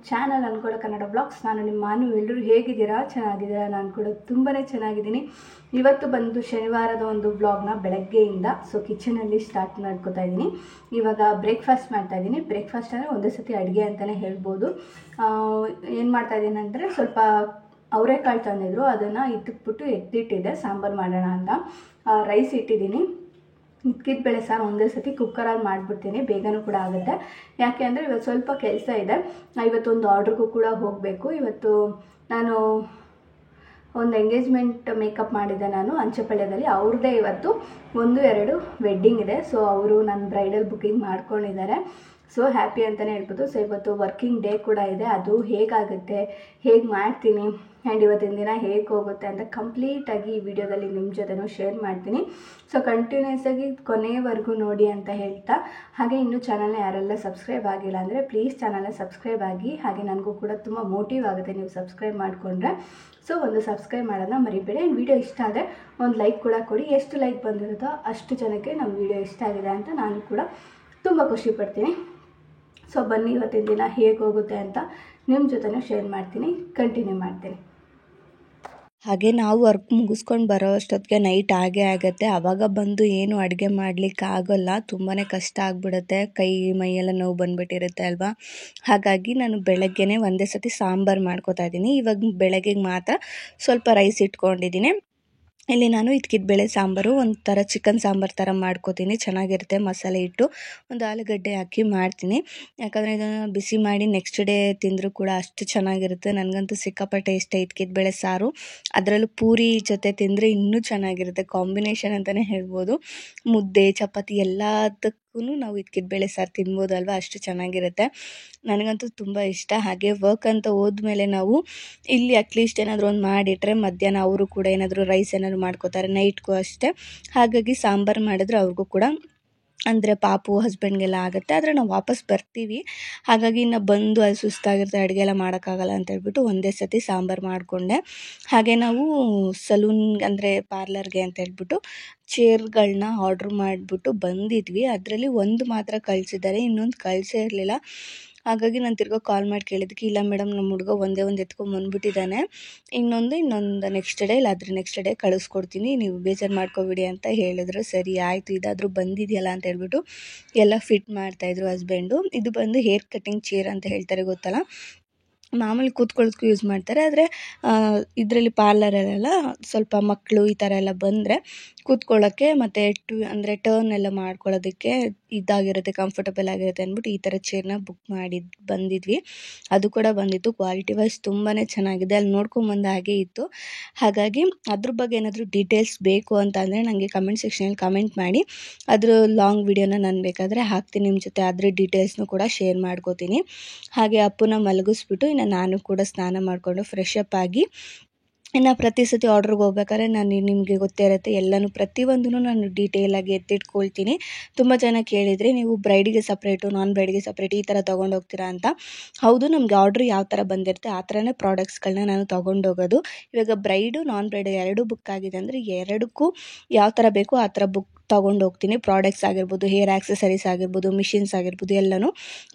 Channel ಅನ್ಕೊಳ್ಳೋ Kannada blogs. ನಾನು ನಿಮ್ಮ ಮಾನು. ಎಲ್ಲರೂ ಹೇಗಿದ್ದೀರಾ? ಚೆನ್ನಾಗಿದ್ದೀರಾ? ನಾನು ಕೂಡ ತುಂಬಾ ಚೆನ್ನಾಗಿದ್ದೀನಿ. ಇವತ್ತು ಬಂದು ಶನಿವಾರದ ಒಂದು ಬ್ಲಾಗ್ನ ಬೆಳಗ್ಗೆಯಿಂದ ಕಿಚನಲ್ಲಿ ಸ್ಟಾರ್ಟ್ ಮಾಡ್ಕೋತಾ ಇದ್ದೀನಿ. ಇವಾಗ ಬ್ರೇಕ್ಫಾಸ್ಟ್ ಮಾಡ್ತಾ ಇದ್ದೀನಿ. ಬ್ರೇಕ್ಫಾಸ್ಟ್ ಅಂದರೆ ಒಂದೇ ಸತಿ ಅಡುಗೆ ಅಂತಲೇ ಹೇಳ್ಬೋದು. ಏನು ಮಾಡ್ತಾ ಇದ್ದೀನಿ ಅಂದರೆ ಸ್ವಲ್ಪ ಅವರೆಕಾಳು ತಂದಿದ್ರು, ಅದನ್ನು ಇಟ್ಟಿಟ್ಬಿಟ್ಟು ಎತ್ತಿಟ್ಟಿದೆ ಸಾಂಬಾರು ಮಾಡೋಣ ಅಂತ. ರೈಸ್ ಇಟ್ಟಿದ್ದೀನಿ. ಇದ್ಕಿದ ಬೇಳೆ ಸಾರು ಒಂದೇ ಸತಿ ಕುಕ್ಕರಲ್ಲಿ ಮಾಡಿಬಿಡ್ತೀನಿ, ಬೇಗನೂ ಕೂಡ ಆಗುತ್ತೆ. ಯಾಕೆ ಅಂದರೆ ಇವತ್ತು ಸ್ವಲ್ಪ ಕೆಲಸ ಇದೆ. ಇವತ್ತೊಂದು ಆರ್ಡ್ರಿಗೂ ಕೂಡ ಹೋಗಬೇಕು. ಇವತ್ತು ನಾನು ಒಂದು ಎಂಗೇಜ್ಮೆಂಟ್ ಮೇಕಪ್ ಮಾಡಿದ್ದೆ ನಾನು ಅಂಚೆಪಾಳ್ಯದಲ್ಲಿ. ಅವ್ರದ್ದೇ ಇವತ್ತು 1-2 ವೆಡ್ಡಿಂಗ್ ಇದೆ. ಅವರು ನನ್ನ ಬ್ರೈಡಲ್ ಬುಕ್ಕಿಂಗ್ ಮಾಡ್ಕೊಂಡಿದ್ದಾರೆ. ಹ್ಯಾಪಿ ಅಂತಲೇ ಹೇಳ್ಬೋದು. ಇವತ್ತು ವರ್ಕಿಂಗ್ ಡೇ ಕೂಡ ಇದೆ. ಅದು ಹೇಗಾಗುತ್ತೆ, ಹೇಗೆ ಮಾಡ್ತೀನಿ ಆ್ಯಂಡ್ ಇವತ್ತಿನ ದಿನ ಹೇಗೆ ಹೋಗುತ್ತೆ ಅಂತ ಕಂಪ್ಲೀಟಾಗಿ ಈ ವಿಡಿಯೋದಲ್ಲಿ ನಿಮ್ಮ ಜೊತೆನೂ ಶೇರ್ ಮಾಡ್ತೀನಿ. ಕಂಟಿನ್ಯೂಸ್ ಆಗಿ ಕೊನೆಯವರೆಗೂ ನೋಡಿ ಅಂತ ಹೇಳ್ತಾ, ಹಾಗೆ ಇನ್ನೂ ಚಾನಲ್ನ ಯಾರೆಲ್ಲ ಸಬ್ಸ್ಕ್ರೈಬ್ ಆಗಿಲ್ಲ ಅಂದರೆ ಪ್ಲೀಸ್ ಚಾನಲ್ನ ಸಬ್ಸ್ಕ್ರೈಬ್ ಆಗಿ. ಹಾಗೆ ನನಗೂ ಕೂಡ ತುಂಬ ಮೋಟಿವ್ ಆಗುತ್ತೆ ನೀವು ಸಬ್ಸ್ಕ್ರೈಬ್ ಮಾಡಿಕೊಂಡ್ರೆ. ಒಂದು ಸಬ್ಸ್ಕ್ರೈಬ್ ಮಾಡೋದನ್ನ ಮರಿಬೇಡಿ. ವಿಡಿಯೋ ಇಷ್ಟ ಆದರೆ ಒಂದು ಲೈಕ್ ಕೂಡ ಕೊಡಿ. ಎಷ್ಟು ಲೈಕ್ ಬಂದಿರುತ್ತೋ ಅಷ್ಟು ಜನಕ್ಕೆ ನಮ್ಮ ವಿಡಿಯೋ ಇಷ್ಟ ಆಗಿದೆ ಅಂತ ನಾನು ಕೂಡ ತುಂಬ ಖುಷಿ ಪಡ್ತೀನಿ. ಬನ್ನಿ ಇವತ್ತಿನ ದಿನ ಹೇಗೆ ಹೋಗುತ್ತೆ ಅಂತ ನಿಮ್ಮ ಜೊತೆನೂ ಶೇರ್ ಮಾಡ್ತೀನಿ, ಕಂಟಿನ್ಯೂ ಮಾಡ್ತೀನಿ. ಹಾಗೆ ನಾವು ವರ್ಕ್ ಮುಗಿಸ್ಕೊಂಡು ಬರೋ ಅಷ್ಟೊತ್ತಿಗೆ ನೈಟ್ ಆಗೇ ಆಗುತ್ತೆ. ಆವಾಗ ಬಂದು ಏನು ಅಡುಗೆ ಮಾಡಲಿಕ್ಕೆ ಆಗೋಲ್ಲ, ತುಂಬಾ ಕಷ್ಟ ಆಗಿಬಿಡುತ್ತೆ, ಕೈ ಮೈಯೆಲ್ಲ ನೋವು ಬಂದುಬಿಟ್ಟಿರುತ್ತೆ ಅಲ್ವಾ. ಹಾಗಾಗಿ ನಾನು ಬೆಳಗ್ಗೆನೇ ಒಂದೇ ಸತಿ ಸಾಂಬಾರು ಮಾಡ್ಕೋತಾ ಇದ್ದೀನಿ. ಇವಾಗ ಬೆಳಗ್ಗೆಗೆ ಮಾತ್ರ ಸ್ವಲ್ಪ ರೈಸ್ ಇಟ್ಕೊಂಡಿದ್ದೀನಿ. ಇಲ್ಲಿ ನಾನು ಇದ್ಕಿದ ಬೇಳೆ ಸಾಂಬಾರು ಒಂಥರ ಚಿಕನ್ ಸಾಂಬಾರು ಥರ ಮಾಡ್ಕೋತೀನಿ, ಚೆನ್ನಾಗಿರುತ್ತೆ. ಮಸಾಲೆ ಇಟ್ಟು ಒಂದು ಆಲೂಗಡ್ಡೆ ಹಾಕಿ ಮಾಡ್ತೀನಿ. ಯಾಕಂದರೆ ಇದನ್ನು ಬಿಸಿ ಮಾಡಿ ನೆಕ್ಸ್ಟ್ ಡೇ ತಿಂದರೂ ಕೂಡ ಅಷ್ಟು ಚೆನ್ನಾಗಿರುತ್ತೆ. ನನಗಂತೂ ಸಿಕ್ಕಾಪಟ್ಟೆ ಇಷ್ಟ ಇದ್ಕಿದ ಬೇಳೆ ಸಾರು. ಅದರಲ್ಲೂ ಪೂರಿ ಜೊತೆ ತಿಂದರೆ ಇನ್ನೂ ಚೆನ್ನಾಗಿರುತ್ತೆ. ಕಾಂಬಿನೇಷನ್ ಅಂತಲೇ ಹೇಳ್ಬೋದು. ಮುದ್ದೆ ಚಪಾತಿ ಎಲ್ಲದಕ್ಕೂ ನಾವು ಇದ್ಕಿದ ಬೇಳೆ ಸಾರು ತಿನ್ಬೋದಲ್ವ, ಅಷ್ಟು ಚೆನ್ನಾಗಿರುತ್ತೆ. ನನಗಂತೂ ತುಂಬ ಇಷ್ಟ. ಹಾಗೆ ವರ್ಕ್ ಅಂತ ಹೋದ್ಮೇಲೆ ನಾವು ಇಲ್ಲಿ ಅಟ್ಲೀಸ್ಟ್ ಏನಾದರೂ ಒಂದು ಮಾಡಿಟ್ರೆ ಮಧ್ಯಾಹ್ನ ಅವರು ಕೂಡ ಏನಾದರೂ ರೈಸ್ ಏನಾದರೂ ಮಾಡ್ಕೋತಾರೆ, ನೈಟ್ಗೂ ಅಷ್ಟೇ. ಹಾಗಾಗಿ ಸಾಂಬಾರು ಮಾಡಿದ್ರೆ ಅವ್ರಿಗೂ ಕೂಡ ಅಂದರೆ ಪಾಪು ಹಸ್ಬೆಂಡ್ಗೆಲ್ಲ ಆಗುತ್ತೆ. ಆದರೆ ನಾವು ವಾಪಸ್ ಬರ್ತೀವಿ. ಹಾಗಾಗಿ ಇನ್ನು ಬಂದು ಅಲ್ಲಿ ಸುಸ್ತಾಗಿರುತ್ತೆ, ಅಡುಗೆ ಎಲ್ಲ ಮಾಡೋಕ್ಕಾಗಲ್ಲ ಅಂತ ಹೇಳ್ಬಿಟ್ಟು ಒಂದೇ ಸತಿ ಸಾಂಬಾರು ಮಾಡಿಕೊಂಡೆ. ಹಾಗೆ ನಾವು ಸಲೂನ್ ಅಂದರೆ ಪಾರ್ಲರ್ಗೆ ಅಂತ ಹೇಳ್ಬಿಟ್ಟು ಚೇರ್ಗಳನ್ನ ಆರ್ಡ್ರ್ ಮಾಡಿಬಿಟ್ಟು ಬಂದಿದ್ವಿ. ಅದರಲ್ಲಿ ಒಂದು ಮಾತ್ರ ಕಳಿಸಿದ್ದಾರೆ, ಇನ್ನೊಂದು ಕಳಿಸೇ ಇರಲಿಲ್ಲ. ಹಾಗಾಗಿ ನಾನು ತಿರ್ಗಾ ಕಾಲ್ ಮಾಡಿ ಕೇಳಿದ್ದಕ್ಕೆ, ಇಲ್ಲ ಮೇಡಮ್ ನಮ್ಮ ಹುಡುಗ ಒಂದೇ ಒಂದು ಎತ್ಕೊಂಡ್ಬಂದ್ಬಿಟ್ಟಿದ್ದಾನೆ, ಇನ್ನೊಂದು ನೆಕ್ಸ್ಟ್ ಡೇ ಇಲ್ಲ ಅದ್ರ ನೆಕ್ಸ್ಟ್ ಡೇ ಕಳಿಸ್ಕೊಡ್ತೀನಿ, ನೀವು ಬೇಜಾರು ಮಾಡ್ಕೊಬಿಡಿ ಅಂತ ಹೇಳಿದ್ರು. ಸರಿ ಆಯಿತು, ಇದಾದರೂ ಬಂದಿದೆಯಲ್ಲ ಅಂತ ಹೇಳ್ಬಿಟ್ಟು ಎಲ್ಲ ಫಿಟ್ ಮಾಡ್ತಾಯಿದ್ರು ಹಸ್ಬೆಂಡು. ಇದು ಬಂದು ಹೇರ್ ಕಟ್ಟಿಂಗ್ ಚೇರ್ ಅಂತ ಹೇಳ್ತಾರೆ, ಗೊತ್ತಲ್ಲ, ಮಾಮೂಲಿ ಕೂತ್ಕೊಳ್ಳೋದಕ್ಕೂ ಯೂಸ್ ಮಾಡ್ತಾರೆ. ಆದರೆ ಇದರಲ್ಲಿ ಪಾರ್ಲರಲ್ಲೆಲ್ಲ ಸ್ವಲ್ಪ ಮಕ್ಕಳು ಈ ಥರ ಎಲ್ಲ ಬಂದರೆ ಕೂತ್ಕೊಳ್ಳೋಕ್ಕೆ ಮತ್ತು ಅಂದರೆ ಟರ್ನ್ ಎಲ್ಲ ಮಾಡ್ಕೊಳ್ಳೋದಕ್ಕೆ ಇದಾಗಿರುತ್ತೆ, ಕಂಫರ್ಟಬಲ್ ಆಗಿರುತ್ತೆ ಅಂದ್ಬಿಟ್ಟು ಈ ಥರ ಚೇರ್ನ ಬುಕ್ ಬಂದಿದ್ವಿ. ಅದು ಕೂಡ ಬಂದಿತ್ತು. ಕ್ವಾಲಿಟಿ ವೈಸ್ ತುಂಬಾ ಚೆನ್ನಾಗಿದೆ. ಅಲ್ಲಿ ನೋಡ್ಕೊಂಬಂದು ಹಾಗೆ ಇತ್ತು. ಹಾಗಾಗಿ ಅದ್ರ ಬಗ್ಗೆ ಏನಾದರೂ ಡೀಟೇಲ್ಸ್ ಬೇಕು ಅಂತ ಅಂದರೆ ನನಗೆ ಕಮೆಂಟ್ ಸೆಕ್ಷನಲ್ಲಿ ಕಮೆಂಟ್ ಮಾಡಿ. ಅದ್ರ ಲಾಂಗ್ ವಿಡಿಯೋನ ನಾನು ಬೇಕಾದರೆ ಹಾಕ್ತೀನಿ ನಿಮ್ಮ ಜೊತೆ. ಅದ್ರ ಡೀಟೇಲ್ಸ್ನು ಕೂಡ ಶೇರ್ ಮಾಡ್ಕೋತೀನಿ. ಹಾಗೆ ಅಪ್ಪನ ಮಲಗಿಸ್ಬಿಟ್ಟು ಇನ್ನು ನಾನು ಕೂಡ ಸ್ನಾನ ಮಾಡಿಕೊಂಡು ಫ್ರೆಶ್ ಅಪ್ ಆಗಿ, ಇನ್ನು ಪ್ರತಿ ಸತಿ ಆರ್ಡ್ರಿಗೆ ಹೋಗ್ಬೇಕಾದ್ರೆ ನಾನು ನಿಮಗೆ ಗೊತ್ತೇ ಇರುತ್ತೆ ಎಲ್ಲನೂ ಪ್ರತಿಯೊಂದೂ ನಾನು ಡೀಟೇಲಾಗಿ ಎತ್ತಿಟ್ಕೊಳ್ತೀನಿ. ತುಂಬ ಜನ ಕೇಳಿದರೆ ನೀವು ಬ್ರೈಡಿಗೆ ಸಪ್ರೇಟು ನಾನ್ ಬ್ರೈಡಿಗೆ ಸಪ್ರೇಟ್ ಈ ಥರ ತೊಗೊಂಡೋಗ್ತೀರಾ ಅಂತ. ಹೌದು, ನಮಗೆ ಆರ್ಡ್ರ್ ಯಾವ ಥರ ಬಂದಿರುತ್ತೆ ಆ ಥರನೇ ಪ್ರಾಡಕ್ಟ್ಸ್ಗಳನ್ನ ನಾನು ತೊಗೊಂಡೋಗೋದು. ಇವಾಗ ಬ್ರೈಡು ನಾನ್ ಬ್ರೈಡು ಎರಡೂ ಬುಕ್ ಆಗಿದೆ ಅಂದರೆ ಎರಡಕ್ಕೂ ಯಾವ ಥರ ಬೇಕು ಆ ಥರ ತೊಗೊಂಡೋಗ್ತೀನಿ. ಪ್ರಾಡಕ್ಟ್ಸ್ ಆಗಿರ್ಬೋದು, ಹೇರ್ ಆಕ್ಸೆಸರೀಸ್ ಆಗಿರ್ಬೋದು, ಮಿಷಿನ್ಸ್ ಆಗಿರ್ಬೋದು, ಎಲ್ಲನೂ.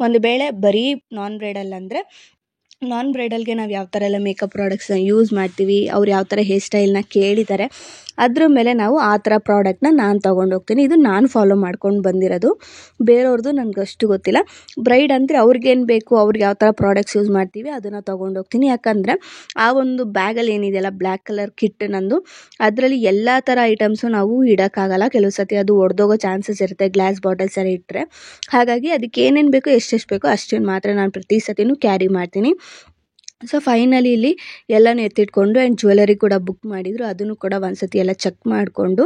ಒಂದು ವೇಳೆ ಬರೀ ನಾನ್ ಬ್ರೈಡಲ್ ಅಂದರೆ ನಾನ್ ಬ್ರೈಡಲ್ಗೆ ನಾವು ಯಾವ ಥರ ಎಲ್ಲ ಮೇಕಪ್ ಪ್ರಾಡಕ್ಟ್ಸ್ನ ಯೂಸ್ ಮಾಡ್ತೀವಿ, ಅವ್ರು ಯಾವ ಥರ ಹೇರ್ ಸ್ಟೈಲ್ನ ಕೇಳಿದ್ದಾರೆ, ಅದ್ರ ಮೇಲೆ ನಾವು ಆ ಥರ ಪ್ರಾಡಕ್ಟ್ನ ನಾನು ತೊಗೊಂಡೋಗ್ತೀನಿ. ಇದು ನಾನು ಫಾಲೋ ಮಾಡ್ಕೊಂಡು ಬಂದಿರೋದು, ಬೇರೆಯವ್ರದ್ದು ನನಗೆ ಅಷ್ಟು ಗೊತ್ತಿಲ್ಲ. ಬ್ರೈಡ್ ಅಂದರೆ ಅವ್ರಿಗೇನು ಬೇಕು, ಅವ್ರಿಗೆ ಯಾವ ಥರ ಪ್ರಾಡಕ್ಟ್ಸ್ ಯೂಸ್ ಮಾಡ್ತೀವಿ ಅದನ್ನು ತೊಗೊಂಡೋಗ್ತೀನಿ. ಯಾಕಂದರೆ ಆ ಒಂದು ಬ್ಯಾಗಲ್ಲಿ ಏನಿದೆಯಲ್ಲ ಬ್ಲ್ಯಾಕ್ ಕಲರ್ ಕಿಟ್ ನಂದು, ಅದರಲ್ಲಿ ಎಲ್ಲ ಥರ ಐಟಮ್ಸು ನಾವು ಇಡೋಕ್ಕಾಗಲ್ಲ. ಕೆಲವು ಸತಿ ಅದು ಒಡೆದೋಗೋ ಚಾನ್ಸಸ್ ಇರುತ್ತೆ ಗ್ಲಾಸ್ ಬಾಟಲ್ಸ್ ಎಲ್ಲ ಇಟ್ಟರೆ. ಹಾಗಾಗಿ ಅದಕ್ಕೆ ಏನೇನು ಬೇಕೋ ಎಷ್ಟೆಷ್ಟು ಬೇಕೋ ಅಷ್ಟನ್ನು ಮಾತ್ರ ನಾನು ಪ್ರತಿ ಸತಿನೂ ಕ್ಯಾರಿ ಮಾಡ್ತೀನಿ. ಫೈನಲಿ ಇಲ್ಲಿ ಎಲ್ಲನೂ ಎತ್ತಿಟ್ಕೊಂಡು ಆ್ಯಂಡ್ ಜ್ಯುವೆಲರಿ ಕೂಡ ಬುಕ್ ಮಾಡಿದರು. ಅದನ್ನು ಕೂಡ ಒಂದು ಸತಿ ಎಲ್ಲ ಚೆಕ್ ಮಾಡಿಕೊಂಡು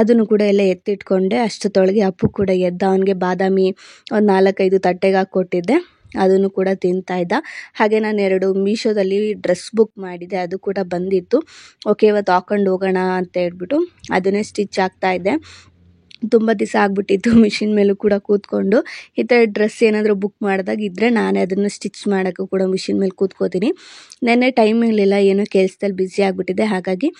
ಅದನ್ನು ಕೂಡ ಎಲ್ಲ ಎತ್ತಿಟ್ಕೊಂಡೆ. ಅಷ್ಟೊತ್ತೊಳಗೆ ಅಪ್ಪು ಕೂಡ ಎದ್ದ. ಅವನಿಗೆ ಬಾದಾಮಿ ಒಂದು 4-5 ತಟ್ಟೆಗೆ ಹಾಕ್ಕೊಟ್ಟಿದ್ದೆ, ಅದನ್ನು ಕೂಡ ತಿಂತಾಯಿದ್ದ. ಹಾಗೆ ನಾನು 2 ಮೀಶೋದಲ್ಲಿ ಡ್ರೆಸ್ ಬುಕ್ ಮಾಡಿದ್ದೆ, ಅದು ಕೂಡ ಬಂದಿತ್ತು. ಓಕೆ ಇವತ್ತು ಹಾಕ್ಕೊಂಡು ಹೋಗೋಣ ಅಂತ ಹೇಳ್ಬಿಟ್ಟು ಅದನ್ನೇ ಸ್ಟಿಚ್ ಆಗ್ತಾಯಿದ್ದೆ. ತುಂಬ ದಿವಸ ಆಗಿಬಿಟ್ಟಿತ್ತು ಮಿಷಿನ್ ಮೇಲೂ ಕೂಡ ಕೂತ್ಕೊಂಡು. ಈ ಥರ ಡ್ರೆಸ್ ಏನಾದರೂ ಬುಕ್ ಮಾಡಿದಾಗ ಇದ್ದರೆ ನಾನೇ ಅದನ್ನು ಸ್ಟಿಚ್ ಮಾಡೋಕ್ಕೂ ಕೂಡ ಮಿಷಿನ್ ಮೇಲೆ ಕೂತ್ಕೋತೀನಿ. ನೆನ್ನೆ ಟೈಮ್ ಇರಲಿಲ್ಲ, ಏನೋ ಕೆಲಸದಲ್ಲಿ ಬ್ಯುಸಿ ಆಗಿಬಿಟ್ಟಿದ್ದೆ. ಹಾಗಾಗಿ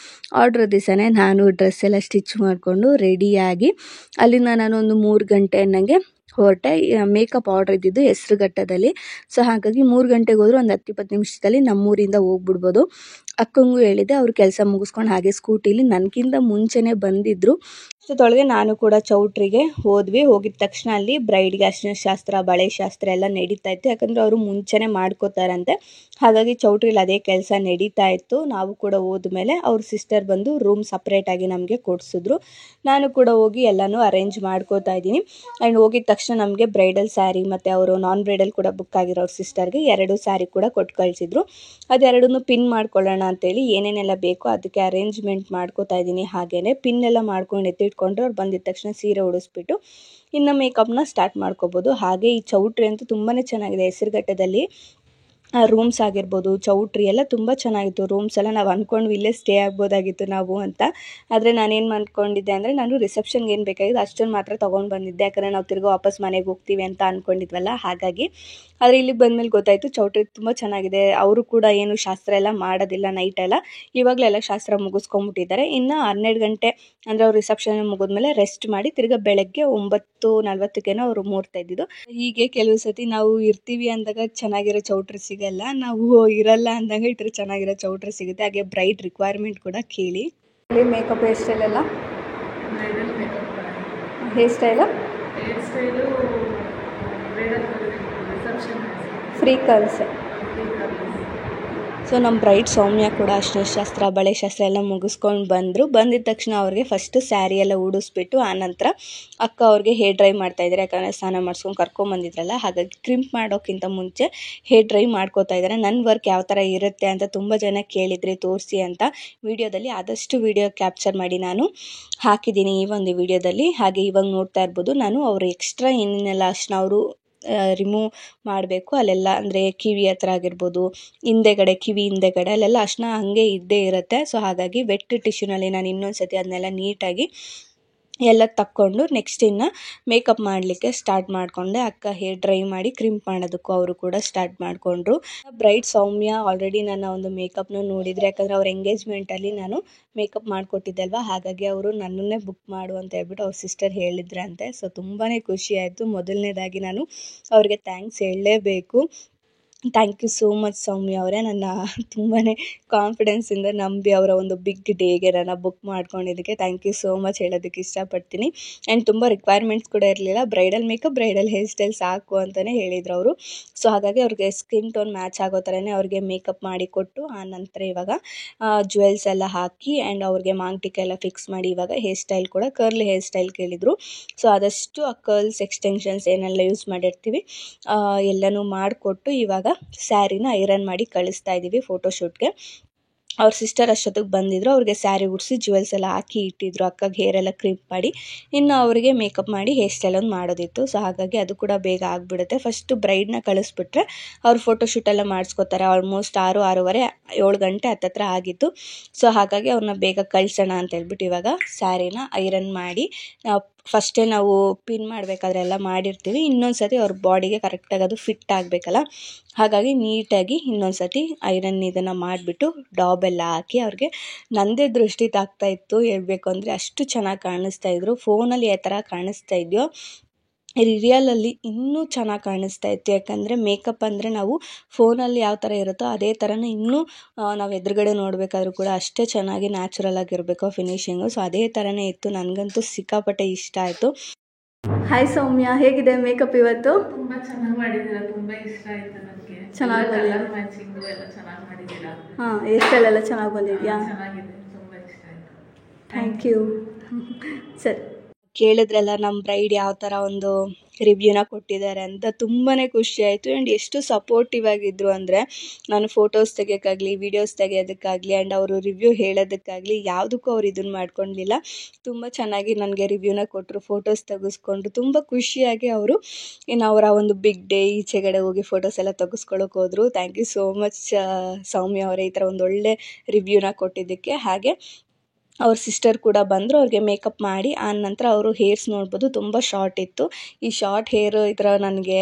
ಆರ್ಡ್ರ್ ದಿವಸನೇ ನಾನು ಡ್ರೆಸ್ ಎಲ್ಲ ಸ್ಟಿಚ್ ಮಾಡಿಕೊಂಡು ರೆಡಿಯಾಗಿ ಅಲ್ಲಿಂದ ನಾನು ಒಂದು 3 ಗಂಟೆ ಅನ್ನಂಗೆ ಹೊರಟೆ. ಮೇಕಪ್ ಆರ್ಡ್ರ್ ಇದ್ದಿದ್ದು ಹೆಸರುಘಟ್ಟದಲ್ಲಿ. ಸೊ ಹಾಗಾಗಿ 3 ಗಂಟೆಗೆ ಹೋದ್ರು ಒಂದು 10-20 ನಿಮಿಷದಲ್ಲಿ ನಮ್ಮೂರಿಂದ ಹೋಗ್ಬಿಡ್ಬೋದು. ಅಕ್ಕಂಗೂ ಹೇಳಿದೆ, ಅವ್ರು ಕೆಲಸ ಮುಗಿಸ್ಕೊಂಡು ಹಾಗೆ ಸ್ಕೂಟಿಲಿ ನನಗಿಂತ ಮುಂಚೆನೇ ಬಂದಿದ್ರು. ಅಷ್ಟೊತ್ತೊಳಗೆ ನಾನು ಕೂಡ ಚೌಟ್ರಿಗೆ ಹೋದ್ವಿ. ಹೋಗಿದ ತಕ್ಷಣ ಅಲ್ಲಿ ಬ್ರೈಡ್ಗೆ ಅರಿಶಿನ ಶಾಸ್ತ್ರ, ಬಳೆ ಶಾಸ್ತ್ರ ಎಲ್ಲ ನಡೀತಾ ಇತ್ತು. ಯಾಕಂದರೆ ಅವರು ಮುಂಚೆನೇ ಮಾಡ್ಕೋತಾರಂತೆ. ಹಾಗಾಗಿ ಚೌಟ್ರಿಲಿ ಅದೇ ಕೆಲಸ ನಡೀತಾ ಇತ್ತು. ನಾವು ಕೂಡ ಹೋದ್ಮೇಲೆ ಅವ್ರ ಸಿಸ್ಟರ್ ಬಂದು ರೂಮ್ ಸಪ್ರೇಟಾಗಿ ನಮಗೆ ಕೊಡಿಸಿದ್ರು. ನಾನು ಕೂಡ ಹೋಗಿ ಎಲ್ಲನೂ ಅರೇಂಜ್ ಮಾಡ್ಕೋತಾ ಇದ್ದೀನಿ. ಆ್ಯಂಡ್ ಹೋಗಿದ ತಕ್ಷಣ ನಮಗೆ ಬ್ರೈಡಲ್ ಸ್ಯಾರಿ ಮತ್ತು ಅವರು ನಾನ್ ಬ್ರೈಡಲ್ ಕೂಡ ಬುಕ್ ಆಗಿರೋ ಅವ್ರ ಸಿಸ್ಟರ್ಗೆ 2 ಸ್ಯಾರಿ ಕೂಡ ಕೊಟ್ಟು ಕಳಿಸಿದ್ರು. ಅದೆರಡನ್ನೂ ಪಿನ್ ಮಾಡ್ಕೊಳ್ಳೋಣ ಅಂತೇಳಿ ಏನೇನೆಲ್ಲ ಬೇಕೋ ಅದಕ್ಕೆ ಅರೇಂಜ್ಮೆಂಟ್ ಮಾಡ್ಕೋತಾ ಇದ್ದೀನಿ. ಹಾಗೆಯೇ ಪಿನ್ ಎಲ್ಲ ಮಾಡ್ಕೊಂಡು ಎತ್ತಿಟ್ಕೊಂಡ್ರೆ ಅವ್ರು ಬಂದಿದ ತಕ್ಷಣ ಸೀರೆ ಉಡಿಸ್ಬಿಟ್ಟು ಇನ್ನು ಮೇಕಪ್ನ ಸ್ಟಾರ್ಟ್ ಮಾಡ್ಕೋಬೋದು. ಹಾಗೆ ಈ ಚೌಟ್ರಿ ಅಂತೂ ತುಂಬಾ ಚೆನ್ನಾಗಿದೆ. ಹೆಸರುಘಟ್ಟದಲ್ಲಿ ರೂಮ್ಸ್ ಆಗಿರ್ಬೋದು, ಚೌಟ್ರಿ ಎಲ್ಲ ತುಂಬ ಚೆನ್ನಾಗಿತ್ತು. ರೂಮ್ಸ್ ಎಲ್ಲ ನಾವು ಅಂದ್ಕೊಂಡ್ವಿ ಇಲ್ಲೇ ಸ್ಟೇ ಆಗ್ಬೋದಾಗಿತ್ತು ನಾವು ಅಂತ. ಆದರೆ ನಾನೇನು ಅಂದ್ಕೊಂಡಿದ್ದೆ ಅಂದರೆ, ನಾನು ರಿಸೆಪ್ಷನ್ಗೆ ಏನು ಬೇಕಾಗಿದ್ದು ಅಷ್ಟನ್ನು ಮಾತ್ರ ತೊಗೊಂಡು ಬಂದಿದ್ದೆ. ಯಾಕಂದರೆ ನಾವು ತಿರ್ಗಾ ವಾಪಸ್ ಮನೆಗೆ ಹೋಗ್ತೀವಿ ಅಂತ ಅಂದ್ಕೊಂಡಿದ್ವಲ್ಲ, ಹಾಗಾಗಿ. ಆದರೆ ಇಲ್ಲಿಗೆ ಬಂದಮೇಲೆ ಗೊತ್ತಾಯಿತು ಚೌಟ್ರಿ ತುಂಬ ಚೆನ್ನಾಗಿದೆ. ಅವರು ಕೂಡ ಏನು ಶಾಸ್ತ್ರ ಎಲ್ಲ ಮಾಡೋದಿಲ್ಲ ನೈಟೆಲ್ಲ. ಇವಾಗಲೆಲ್ಲ ಶಾಸ್ತ್ರ ಮುಗಿಸ್ಕೊಂಬಿಟ್ಟಿದ್ದಾರೆ. ಇನ್ನು 12 ಗಂಟೆ ಅಂದರೆ ಅವ್ರು ರಿಸೆಪ್ಷನ್ ಮುಗಿದ್ಮೇಲೆ ರೆಸ್ಟ್ ಮಾಡಿ ತಿರ್ಗಾ ಬೆಳಗ್ಗೆ 9:40 ಅವರು ಮುಹೂರ್ತ ಇದ್ದಿದ್ದು. ಹೀಗೆ ಕೆಲವು ಸತಿ ನಾವು ಇರ್ತೀವಿ ಅಂದಾಗ ಚೆನ್ನಾಗಿರೋ ಚೌಟ್ರಿ ಸಿಗಲ್ಲ, ನಾವು ಇರಲ್ಲ ಅಂದಾಗ ಈ ಥರ ಚೆನ್ನಾಗಿರೋ ಚೌಟ್ರಿ ಸಿಗುತ್ತೆ. ಹಾಗೆ ಬ್ರೈಟ್ ರಿಕ್ವೈರ್ಮೆಂಟ್ ಕೂಡ ಕೇಳಿ. ಮೇಕಪ್ ಹೇರ್ ಸ್ಟೈಲ್ ಎಲ್ಲ hair style free curls. So ನಮ್ಮ ಬ್ರೈಡ್ ಸೌಮ್ಯ ಕೂಡ ಅರಿಶಿನ ಶಾಸ್ತ್ರ, ಬಳೆ ಶಾಸ್ತ್ರ ಎಲ್ಲ ಮುಗಿಸ್ಕೊಂಡು ಬಂದರು. ಬಂದಿದ್ದ ತಕ್ಷಣ ಅವ್ರಿಗೆ ಫಸ್ಟು ಸ್ಯಾರಿ ಎಲ್ಲ ಉಡಿಸ್ಬಿಟ್ಟು ಆನಂತರ ಅಕ್ಕ ಅವ್ರಿಗೆ ಹೇರ್ ಡ್ರೈ ಮಾಡ್ತಾಯಿದ್ದಾರೆ. ಯಾಕಂದರೆ ಸ್ನಾನ ಮಾಡಿಸ್ಕೊಂಡು ಕರ್ಕೊಂಬಂದಿದ್ರಲ್ಲ, ಹಾಗಾಗಿ ಕ್ರಿಂಪ್ ಮಾಡೋಕ್ಕಿಂತ ಮುಂಚೆ ಹೇರ್ ಡ್ರೈ ಮಾಡ್ಕೋತಾ ಇದ್ದಾರೆ. ನನ್ನ ವರ್ಕ್ ಯಾವ ಥರ ಇರುತ್ತೆ ಅಂತ ತುಂಬ ಜನ ಕೇಳಿದ್ರಿ ತೋರಿಸಿ ಅಂತ. ವಿಡಿಯೋದಲ್ಲಿ ಆದಷ್ಟು ವಿಡಿಯೋ ಕ್ಯಾಪ್ಚರ್ ಮಾಡಿ ನಾನು ಹಾಕಿದ್ದೀನಿ ಈ ಒಂದು ವಿಡಿಯೋದಲ್ಲಿ. ಹಾಗೆ ಇವಾಗ ನೋಡ್ತಾ ಇರ್ಬೋದು, ನಾನು ಅವರು ಎಕ್ಸ್ಟ್ರಾ ಏನೇನೆಲ್ಲ ಅಷ್ಟನ್ನ ಅವರು ರಿಮೂವ್ ಮಾಡಬೇಕು ಅಲ್ಲೆಲ್ಲ, ಅಂದರೆ ಕಿವಿ ಹತ್ರ ಆಗಿರ್ಬೋದು, ಕಿವಿ ಹಿಂದೆಗಡೆ ಅಲ್ಲೆಲ್ಲ ಅಷ್ಟನ್ನ ಹಾಗೆ ಇದ್ದೇ ಇರುತ್ತೆ. ಸೊ ಹಾಗಾಗಿ ವೆಟ್ ಟಿಶ್ಯೂನಲ್ಲಿ ನಾನು ಇನ್ನೊಂದು ಸತಿ ಅದನ್ನೆಲ್ಲ ನೀಟಾಗಿ ಎಲ್ಲ ತಕ್ಕೊಂಡು ನೆಕ್ಸ್ಟ್ ಇನ್ನು ಮೇಕಪ್ ಮಾಡಲಿಕ್ಕೆ ಸ್ಟಾರ್ಟ್ ಮಾಡಿಕೊಂಡೆ. ಅಕ್ಕ ಹೇರ್ ಡ್ರೈ ಮಾಡಿ ಕ್ರಿಂಪ್ ಮಾಡೋದಕ್ಕೂ ಅವರು ಕೂಡ ಸ್ಟಾರ್ಟ್ ಮಾಡಿಕೊಂಡ್ರು. ಬ್ರೈಡ್ ಸೌಮ್ಯ ಆಲ್ರೆಡಿ ನನ್ನ ಒಂದು ಮೇಕಪ್ನ ನೋಡಿದರೆ, ಯಾಕಂದರೆ ಅವ್ರ ಎಂಗೇಜ್ಮೆಂಟಲ್ಲಿ ನಾನು ಮೇಕಪ್ ಮಾಡಿಕೊಟ್ಟಿದ್ದೆ ಅಲ್ವಾ, ಹಾಗಾಗಿ ಅವರು ನನ್ನನ್ನೇ ಬುಕ್ ಮಾಡು ಅಂತ ಹೇಳ್ಬಿಟ್ಟು ಅವ್ರ ಸಿಸ್ಟರ್ ಹೇಳಿದ್ರಂತೆ. ಸೊ ತುಂಬಾ ಖುಷಿ ಆಯಿತು. ಮೊದಲನೇದಾಗಿ ನಾನು ಅವ್ರಿಗೆ ಥ್ಯಾಂಕ್ಸ್ ಹೇಳಲೇಬೇಕು. ಥ್ಯಾಂಕ್ ಯು ಸೋ ಮಚ್ ಸೌಮ್ಯ ಅವರೇ. ನನ್ನ ತುಂಬಾ ಕಾನ್ಫಿಡೆನ್ಸಿಂದ ನಂಬಿ ಅವರ ಒಂದು ಬಿಗ್ ಡೇಗೆ ನನ್ನ ಬುಕ್ ಮಾಡ್ಕೊಂಡಿದ್ದಕ್ಕೆ ಥ್ಯಾಂಕ್ ಯು ಸೋ ಮಚ್ ಹೇಳೋದಕ್ಕೆ ಇಷ್ಟಪಡ್ತೀನಿ. ಆ್ಯಂಡ್ ತುಂಬ ರಿಕ್ವೈರ್ಮೆಂಟ್ಸ್ ಕೂಡ ಇರಲಿಲ್ಲ. Bridal makeup, bridal hair style ಸಾಕು ಅಂತಲೇ ಹೇಳಿದರು ಅವರು. ಸೊ ಹಾಗಾಗಿ ಅವ್ರಿಗೆ ಸ್ಕಿನ್ ಟೋನ್ ಮ್ಯಾಚ್ ಆಗೋ ಥರನೇ ಅವ್ರಿಗೆ ಮೇಕಪ್ ಮಾಡಿಕೊಟ್ಟು ಆನಂತರ ಇವಾಗ ಜ್ಯುವೆಲ್ಸ್ ಎಲ್ಲ ಹಾಕಿ ಆ್ಯಂಡ್ ಅವ್ರಿಗೆ ಮಾಂಗ್ಟಿಕೆ ಎಲ್ಲ ಫಿಕ್ಸ್ ಮಾಡಿ ಇವಾಗ ಹೇರ್ ಸ್ಟೈಲ್ ಕೂಡ ಕರ್ಲಿ ಹೇರ್ ಸ್ಟೈಲ್ ಕೇಳಿದರು. ಸೊ ಆದಷ್ಟು ಆ ಕರ್ಲ್ಸ್ ಎಕ್ಸ್ಟೆನ್ಷನ್ಸ್ ಏನೆಲ್ಲ ಯೂಸ್ ಮಾಡಿರ್ತೀವಿ ಎಲ್ಲನೂ ಮಾಡಿಕೊಟ್ಟು ಇವಾಗ ಸ್ಯಾರಿನ ಐರನ್ ಮಾಡಿ ಕಳಿಸ್ತಾ ಇದ್ದೀವಿ ಫೋಟೋಶೂಟ್ಗೆ. ಅವ್ರ ಸಿಸ್ಟರ್ ಅಷ್ಟೊತ್ತಿಗೆ ಬಂದಿದ್ರು. ಅವ್ರಿಗೆ ಸ್ಯಾರಿ ಉಡಿಸಿ ಜ್ಯುವೆಲ್ಸ್ ಎಲ್ಲ ಹಾಕಿ ಇಟ್ಟಿದ್ರು. ಅಕ್ಕಗೆ ಹೇರ್ ಎಲ್ಲ ಕ್ರಿಂಪ್ ಮಾಡಿ ಇನ್ನು ಅವರಿಗೆ ಮೇಕಪ್ ಮಾಡಿ ಹೇರ್ ಸ್ಟೈಲ್ ಒಂದು ಮಾಡೋದಿತ್ತು. ಸೊ ಹಾಗಾಗಿ ಅದು ಕೂಡ ಬೇಗ ಆಗಿಬಿಡುತ್ತೆ. ಫಸ್ಟು ಬ್ರೈಡ್ನ ಕಳಿಸ್ಬಿಟ್ರೆ ಅವ್ರು ಫೋಟೋಶೂಟ್ ಎಲ್ಲ ಮಾಡಿಸ್ಕೋತಾರೆ. ಆಲ್ಮೋಸ್ಟ್ 6-6:30 7 ಗಂಟೆ ಹತ್ತತ್ರ ಆಗಿತ್ತು. ಸೊ ಹಾಗಾಗಿ ಅವ್ರನ್ನ ಬೇಗ ಕಳಿಸೋಣ ಅಂತ ಹೇಳ್ಬಿಟ್ಟು ಇವಾಗ ಸ್ಯಾರಿನ ಐರನ್ ಮಾಡಿ ಫಸ್ಟೇ ನಾವು ಪಿನ್ ಮಾಡಬೇಕಾದ್ರೆ ಎಲ್ಲ ಮಾಡಿರ್ತೀವಿ. ಇನ್ನೊಂದು ಸತಿ ಅವ್ರ ಬಾಡಿಗೆ ಕರೆಕ್ಟಾಗಿ ಅದು ಫಿಟ್ ಆಗಬೇಕಲ್ಲ, ಹಾಗಾಗಿ ನೀಟಾಗಿ ಇನ್ನೊಂದು ಸತಿ ಐರನ್ ಇದನ್ನು ಮಾಡಿಬಿಟ್ಟು ಡಾಬ್ ಎಲ್ಲ ಹಾಕಿ ಅವ್ರಿಗೆ ನನ್ನದೇ ದೃಷ್ಟಿ ತಾಗ್ತಾ ಇತ್ತು ಹೇಳ್ಬೇಕು ಅಂದರೆ. ಅಷ್ಟು ಚೆನ್ನಾಗಿ ಕಾಣಿಸ್ತಾ ಇದ್ರು. ಫೋನಲ್ಲಿ ಯಾವ ಥರ ಕಾಣಿಸ್ತಾ ಇದೆಯೋ ರಿಯಲಲ್ಲಿ ಇನ್ನೂ ಚೆನ್ನಾಗಿ ಕಾಣಿಸ್ತಾ ಇತ್ತು. ಯಾಕಂದರೆ ಮೇಕಪ್ ಅಂದರೆ ನಾವು ಫೋನಲ್ಲಿ ಯಾವ ಥರ ಇರುತ್ತೋ ಅದೇ ಥರನೇ ಇನ್ನೂ ನಾವು ಎದುರುಗಡೆ ನೋಡಬೇಕಾದ್ರೂ ಕೂಡ ಅಷ್ಟೇ ಚೆನ್ನಾಗಿ ನ್ಯಾಚುರಲ್ ಆಗಿರಬೇಕು ಫಿನಿಶಿಂಗು. ಸೊ ಅದೇ ಥರನೇ ಇತ್ತು. ನನಗಂತೂ ಸಿಕ್ಕಾಪಟ್ಟೆ ಇಷ್ಟ ಆಯಿತು. ಹಾಯ್ ಸೌಮ್ಯ, ಹೇಗಿದೆ ಮೇಕಪ್ ಇವತ್ತು? ತುಂಬ ಚೆನ್ನಾಗಿ ಮಾಡಿದ್ದೀರಾ, ತುಂಬ ಇಷ್ಟ ಆಯಿತು ನನಗೆ. ಚೆನ್ನಾಗಿ ಕಲರ್ ಮ್ಯಾಚಿಂಗು ಎಲ್ಲ ಚೆನ್ನಾಗಿ ಮಾಡಿದ್ದೀರಾ. ಹಾಂ, ಹೇರ್ ಸ್ಟೈಲ್ ಎಲ್ಲ ಚೆನ್ನಾಗಿ ಬಂದಿದೆಯಾ? ಚೆನ್ನಾಗಿದೆ, ತುಂಬ ಇಷ್ಟ ಆಯಿತು. Thank you. ಸರಿ, ಕೇಳಿದ್ರಲ್ಲ ನಮ್ಮ ಬ್ರೈಡ್ ಯಾವ ಥರ ಒಂದು ರಿವ್ಯೂನ ಕೊಟ್ಟಿದ್ದಾರೆ ಅಂತ. ತುಂಬಾ ಖುಷಿ ಆಯಿತು. ಆ್ಯಂಡ್ ಎಷ್ಟು ಸಪೋರ್ಟಿವ್ ಆಗಿದ್ದರು ಅಂದರೆ, ನಾನು ಫೋಟೋಸ್ ತೆಗಿಯೋಕ್ಕಾಗಲಿ, ವೀಡಿಯೋಸ್ ತೆಗಿಯೋದಕ್ಕಾಗಲಿ ಆ್ಯಂಡ್ ಅವರು ರಿವ್ಯೂ ಹೇಳೋದಕ್ಕಾಗಲಿ ಯಾವುದಕ್ಕೂ ಅವ್ರು ಇದನ್ನು ಮಾಡ್ಕೊಂಡಿಲ್ಲ. ತುಂಬ ಚೆನ್ನಾಗಿ ನನಗೆ ರಿವ್ಯೂನ ಕೊಟ್ಟರು. ಫೋಟೋಸ್ ತೆಗೆಸ್ಕೊಂಡು ತುಂಬ ಖುಷಿಯಾಗಿ ಅವರು ಇನ್ನು ಅವರ ಒಂದು ಬಿಗ್ ಡೇ ಈಚೆಗಡೆ ಹೋಗಿ ಫೋಟೋಸ್ ಎಲ್ಲ ತೆಗೆಸ್ಕೊಳ್ಳೋಕೆ ಹೋದರು. ಥ್ಯಾಂಕ್ ಯು ಸೋ ಮಚ್ ಸೌಮ್ಯ ಅವರೇ, ಈ ಥರ ಒಂದು ಒಳ್ಳೆ ರಿವ್ಯೂನ ಕೊಟ್ಟಿದ್ದಕ್ಕೆ. ಹಾಗೆ ಅವ್ರ ಸಿಸ್ಟರ್ ಕೂಡ ಬಂದರು. ಅವ್ರಿಗೆ ಮೇಕಪ್ ಮಾಡಿ ಆ ನಂತರ ಅವರು ಹೇರ್ಸ್ ನೋಡ್ಬೋದು ತುಂಬ ಶಾರ್ಟ್ ಇತ್ತು. ಈ ಶಾರ್ಟ್ ಹೇರು ಈ ಥರ ನನಗೆ